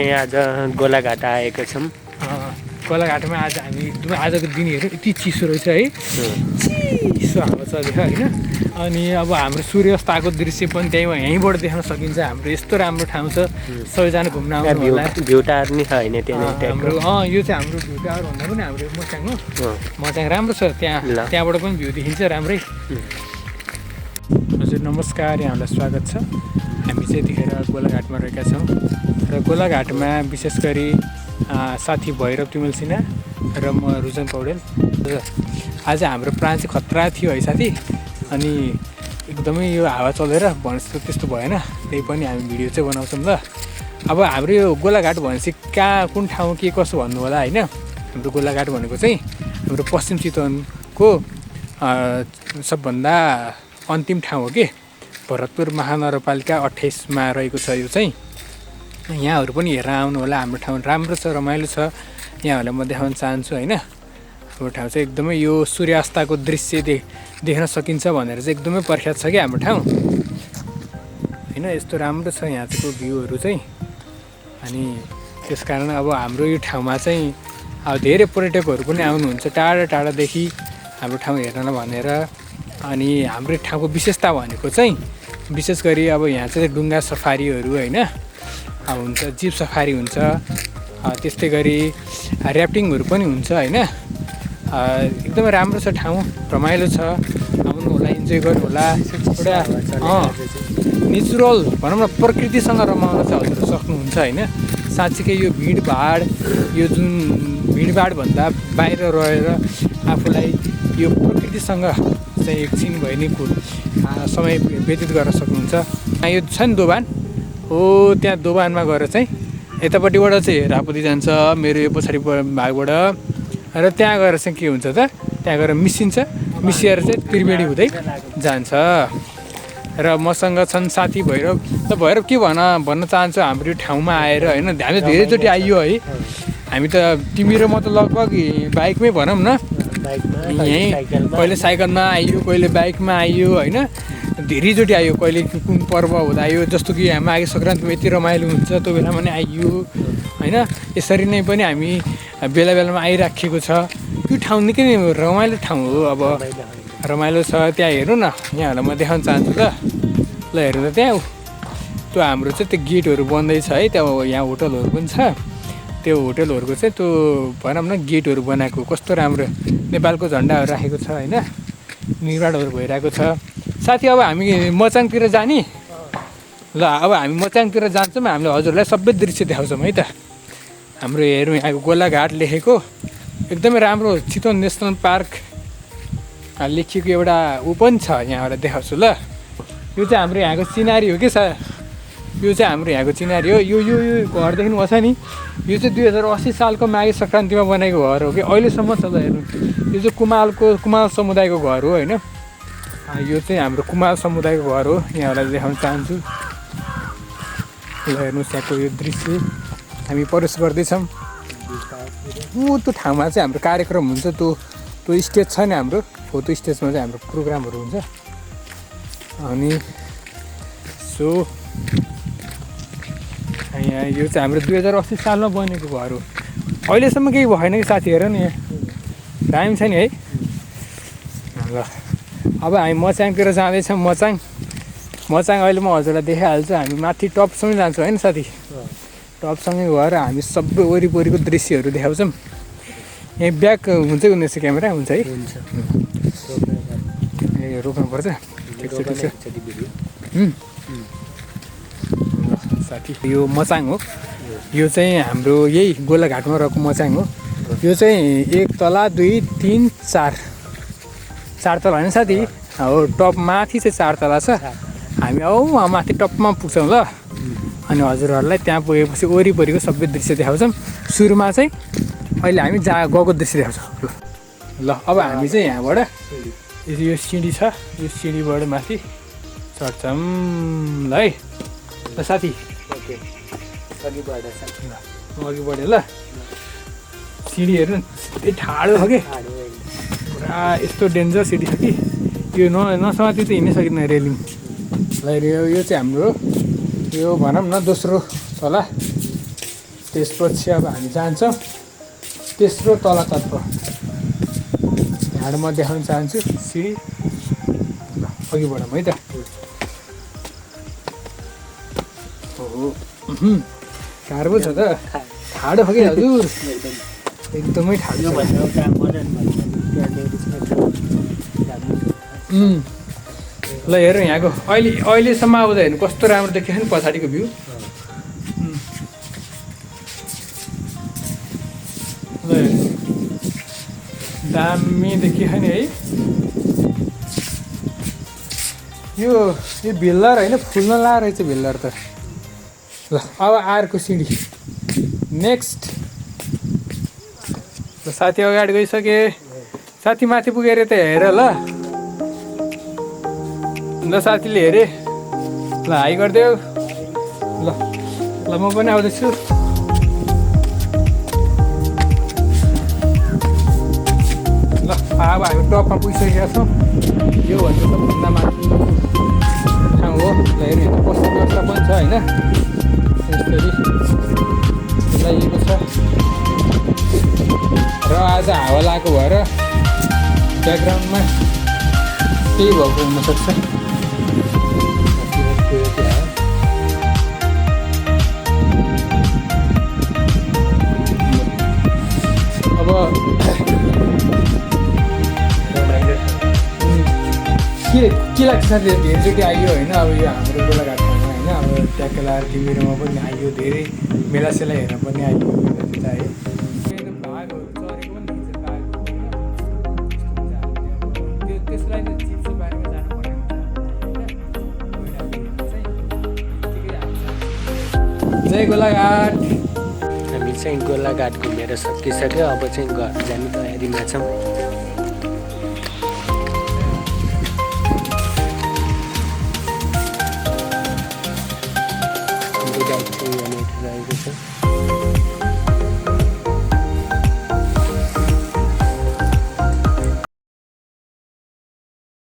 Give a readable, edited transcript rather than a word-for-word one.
यहाँ आज गोलाघाट आएको छौँ। गोलाघाटमा आज हामी एकदमै आजको दिन हेऱ्यो यति चिसो रहेछ है, चिसो हावा चलेको होइन। अनि अब हाम्रो सूर्यास्त आएको दृश्य पनि यहीँबाट देख्न सकिन्छ। हाम्रो यस्तो राम्रो ठाउँ छ, सबैजना घुम्न आउनु होला। भ्यू टावर नि छ होइन हाम्रो यो चाहिँ हाम्रो भ्यू टावर भन्दा पनि हाम्रो मचाङ हो। मचाङ राम्रो छ, त्यहाँबाट पनि भ्यू देखिन्छ राम्रै। हजुर नमस्कार, यहाँलाई स्वागत छ। हामी चाहिँ यतिखेर गोलाघाटमा रहेका छौँ र गोलाघाटमा विशेष गरी साथी भैरव तिमल सिन्हा र म रुजन पौडेल। आज हाम्रो प्लान चाहिँ खतरा थियो है साथी, अनि एकदमै यो हावा चलेर भनेपछि त्यस्तो भएन, त्यही पनि हामी भिडियो चाहिँ बनाउँछौँ ल। अब हाम्रो यो गोलाघाट भनेपछि कहाँ कुन ठाउँ के कसो भन्नु होला होइन। हाम्रो गोलाघाट भनेको चाहिँ हाम्रो पश्चिम चितवनको सबभन्दा अन्तिम ठाउँ हो कि भरतपुर महानगरपालिका 28मा रहेको छ। यो चाहिँ यहाँहरू पनि हेरेर आउनु होला। हाम्रो ठाउँ राम्रो छ, रमाइलो छ, यहाँहरूलाई म देखाउन चाहन्छु होइन। हाम्रो ठाउँ चाहिँ एकदमै यो सूर्यास्तको दृश्य देख्न सकिन्छ भनेर चाहिँ एकदमै प्रख्यात छ कि हाम्रो ठाउँ होइन। यस्तो राम्रो छ यहाँ चाहिँ भ्यूहरू चाहिँ। अनि त्यस कारण अब हाम्रो यो ठाउँमा चाहिँ अब धेरै पर्यटकहरू पनि आउनुहुन्छ टाढा टाढादेखि हाम्रो ठाउँ हेर्न भनेर। अनि हाम्रो ठाउँको विशेषता भनेको चाहिँ विशेष गरी अब यहाँ चाहिँ डुङ्गा सफारीहरू होइन हुन्छ, जिप सफारी हुन्छ, त्यस्तै गरी ऱ्याफ्टिङहरू पनि हुन्छ होइन। एकदमै राम्रो छ ठाउँ, रमाइलो छ, आउनु होला, इन्जोय गर्नु होला। एउटा नेचुरल भनौँ न, प्रकृतिसँग रमाउन चाहिँ हजुर सक्नुहुन्छ होइन। साँच्चीकै यो भिडभाड, यो जुन भिडभाडभन्दा बाहिर रहेर आफूलाई यो प्रकृतिसँग चाहिँ एकछिन भए नि समय व्यतीत गर्न सक्नुहुन्छ। यो छ नि दोभान हो, त्यहाँ दोभानमा गएर चाहिँ यतापट्टिबाट चाहिँ हेरापट्टि जान्छ मेरो यो पछाडि भागबाट, र त्यहाँ गएर चाहिँ के हुन्छ त, त्यहाँ गएर मिसिन्छ, मिसिएर चाहिँ त्रिवेणी हुँदै जान्छ। र मसँग छन् साथी भैरव। त भैरव के भन्न चाहन्छु, हाम्रो यो ठाउँमा आएर होइन, हामी धेरैचोटि आइयो है। हामी त तिमी र म त लगभग बाइकमै भनौँ न, यहीँ कहिले साइकलमा आइयो, कहिले बाइकमा आइयो होइन। धेरैचोटि आयो, कहिले कुन पर्व हुँदा आयो, जस्तो कि हामी माघे सङ्क्रान्तिमा यति रमाइलो हुन्छ त्यो बेलामा पनि आइयो होइन। यसरी नै पनि हामी बेला बेलामा आइराखेको छ। यो ठाउँ निकै नै रमाइलो ठाउँ हो। अब रमाइलो छ, त्यहाँ हेर्नु न, यहाँहरूलाई म देखाउन चाहन्छु त। ल हेर्नु त, त्यहाँ त्यो हाम्रो चाहिँ त्यो गेटहरू बन्दैछ है। त्यहाँ यहाँ होटलहरू पनि छ, त्यो होटलहरूको चाहिँ त्यो भनौँ न गेटहरू बनाएको कस्तो राम्रो नेपालको झन्डाहरू राखेको छ होइन, निर्माणहरू भइरहेको छ। साथी अब हामी मचाङतिर जाने ल। अब हामी मचाङतिर जान्छौँ, हामीले हजुरलाई सबै दृश्य देखाउँछौँ है त। हाम्रो हेरौँ, यहाँको गोलाघाट लेखेको एकदमै राम्रो चितवन नेसनल पार्क लेखिएको एउटा ऊ पनि छ, यहाँबाट देखाउँछु ल। यो चाहिँ हाम्रो यहाँको चिनारी हो कि यो चाहिँ हाम्रो यहाँको चिनारी हो। यो यो यो घरदेखि छ नि, यो चाहिँ 2080 सालको माघे सङ्क्रान्तिमा बनाएको घर हो कि अहिलेसम्म छ। ल हेर्नु, यो चाहिँ कुमाल समुदायको घर हो होइन। यो चाहिँ हाम्रो कुमाल समुदायको घर हो, यहाँहरूलाई देखाउन चाहन्छु। ल हेर्नुहोस् यहाँको यो दृश्य। हामी प्रवेश गर्दैछौँ। त्यो ठाउँमा चाहिँ हाम्रो कार्यक्रम हुन्छ, त्यो स्टेज छ नि हाम्रो, फोटो स्टेजमा चाहिँ हाम्रो प्रोग्रामहरू हुन्छ। अनि सो यहाँ यो चाहिँ हाम्रो 2080 सालमा बनेको घर हो। अहिलेसम्म केही भएन कि साथी, हेर नि यहाँ दामी छ नि है। ल अब हामी मचाङतिर जाँदैछौँ। मचाङ अहिले म हजुरलाई देखाइहाल्छु। हामी माथि टपसँगै जान्छौँ होइन साथी, टपसँगै गएर हामी सबै वरिपरिको दृश्यहरू देखाउँछौँ। यहाँ ब्याक हुन्छ कि हुँदैन क्यामेरा हुन्छ है, ए रोक्नुपर्छ साथी। यो मचाङ हो, यो चाहिँ हाम्रो यही गोलाघाटमा रहेको मचाङ हो। यो चाहिँ 1 तला 2 3 4 तला होइन साथी हो। टप माथि चाहिँ 4 तला छ। हामी अब माथि टपमा पुग्छौँ ल। अनि हजुरहरूलाई त्यहाँ पुगेपछि वरिपरिको सबै दृश्य देखाउँछौँ। सुरुमा चाहिँ अहिले हामी गएको दृश्य देखाउँछौँ ल। अब हामी चाहिँ यहाँबाट यो सिँढी छ, यो सिँढीबाट माथि चढ्छौँ ल है। ल साथी अघि बढ्यो ल। सिँढी हेर्नु यति ठाडो छ कि पुरा, यस्तो डेन्जर सिँढी छ कि यो नसमाति त हिँड्नै सकिँदैन रेलिङ। ल यो चाहिँ हाम्रो यो भनौँ न दोस्रो तला त्यसपछि अब हामी जान्छौँ तेस्रो तलतर्फ। यहाँबाट म देखाउन चाहन्छु सिँढी। ल अघि बढौँ है त। ओहो गाह्रो छ त, ठाडो हो कि हजुर, एकदमै ठाडो छ। ल हेरौँ यहाँको अहिलेसम्म आउँदा हेर्नु कस्तो राम्रो देखियो नि पछाडिको भ्यू। ल दामी देखियो नि है। यो भिल्लर होइन, फुल्न ला रहेछ भिल्लर त। ल अब अर्को सिँढी नेक्स्ट। ल साथी अगाडि गइसके, साथी माथि पुगेर त हेर ल। ल साथीले हेरे, ल हाई गरिदेऊ। ल ल म पनि आउँदैछु। ल अब हामी टपमा पुगिसकेका छौँ। यो भन्दा सबभन्दा माथि ठाउँ हो। ल हेर्नु यता बस्ने व्यवस्था पनि छ होइन, यसरी लगाइएको छ। र आज हावा लागेको भएर ब्याकग्राउन्डमा केही भएको हुनसक्छ। अब के लाग्छ साथी, धेरैचोटि आइयो होइन अब यो हाम्रो गोलाघाट ठाउँमा होइन। अब ट्याक्क लगाएर टिमीहरूमा पनि आइयो, धेरै मेलासेला हेर्न पनि आइयो है। बाघहरू चरेको पनि देखिन्छ, बाघहरू होइन। त्यसलाई त चिप्सो बारेमा जानुपर्ने हुन्छ। जय गोलाघाट। हामी चाहिँ गोलाघाट घुमेर सकिसक्यो। अब चाहिँ घर जाने तयारीमा छौँ। रहेको छ।